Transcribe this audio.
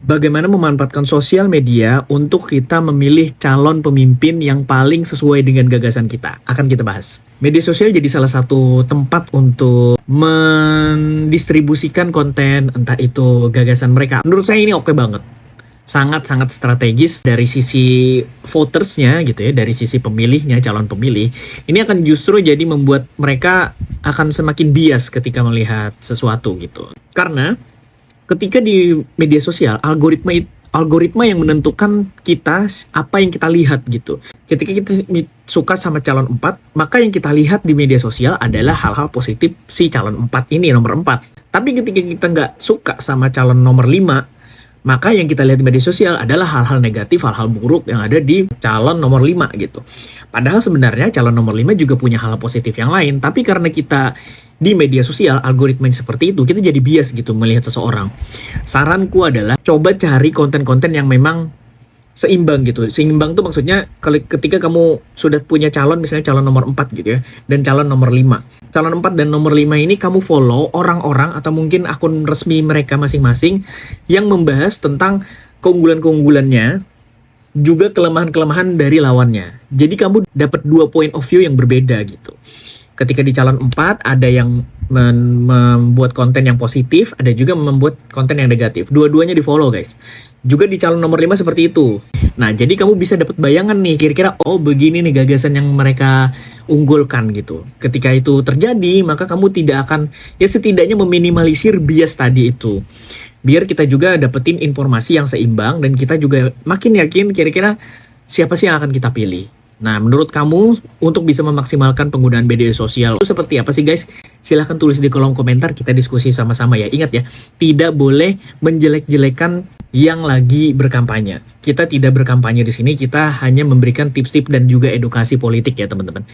Bagaimana memanfaatkan sosial media untuk kita memilih calon pemimpin yang paling sesuai dengan gagasan kita. Akan kita bahas. Media sosial jadi salah satu tempat untuk mendistribusikan konten, entah itu gagasan mereka. Menurut saya ini oke banget. Sangat-sangat strategis dari sisi votersnya gitu ya, dari sisi pemilihnya, calon pemilih. Ini akan justru jadi membuat mereka akan semakin bias ketika melihat sesuatu gitu. Karena ketika di media sosial, algoritma yang menentukan kita apa yang kita lihat gitu. Ketika kita suka sama calon 4, maka yang kita lihat di media sosial adalah hal-hal positif si calon 4 ini, nomor 4. Tapi ketika kita nggak suka sama calon nomor 5, maka yang kita lihat di media sosial adalah hal-hal negatif, hal-hal buruk yang ada di calon nomor 5 gitu. Padahal sebenarnya calon nomor 5 juga punya hal positif yang lain, tapi karena kita di media sosial, algoritma seperti itu, kita jadi bias gitu melihat seseorang. Saranku adalah coba cari konten-konten yang memang seimbang gitu. Seimbang tuh maksudnya ketika kamu sudah punya calon, misalnya calon nomor 4 gitu ya, dan calon nomor 5. Calon 4 dan nomor 5 ini kamu follow orang-orang atau mungkin akun resmi mereka masing-masing yang membahas tentang keunggulan-keunggulannya, juga kelemahan-kelemahan dari lawannya. Jadi kamu dapat dua point of view yang berbeda gitu. Ketika di calon 4 ada yang membuat konten yang positif, ada juga membuat konten yang negatif. Dua-duanya di follow guys. Juga di calon nomor 5 seperti itu. Nah, jadi kamu bisa dapat bayangan nih, kira-kira oh begini nih gagasan yang mereka unggulkan gitu. Ketika itu terjadi, maka kamu tidak akan, ya setidaknya meminimalisir bias tadi itu. Biar kita juga dapetin informasi yang seimbang dan kita juga makin yakin kira-kira siapa sih yang akan kita pilih. Nah, menurut kamu untuk bisa memaksimalkan penggunaan media sosial itu seperti apa sih guys? Silahkan tulis di kolom komentar, kita diskusi sama-sama ya. Ingat ya, tidak boleh menjelek-jelekan yang lagi berkampanye. Kita tidak berkampanye di sini, kita hanya memberikan tips-tips dan juga edukasi politik ya teman-teman.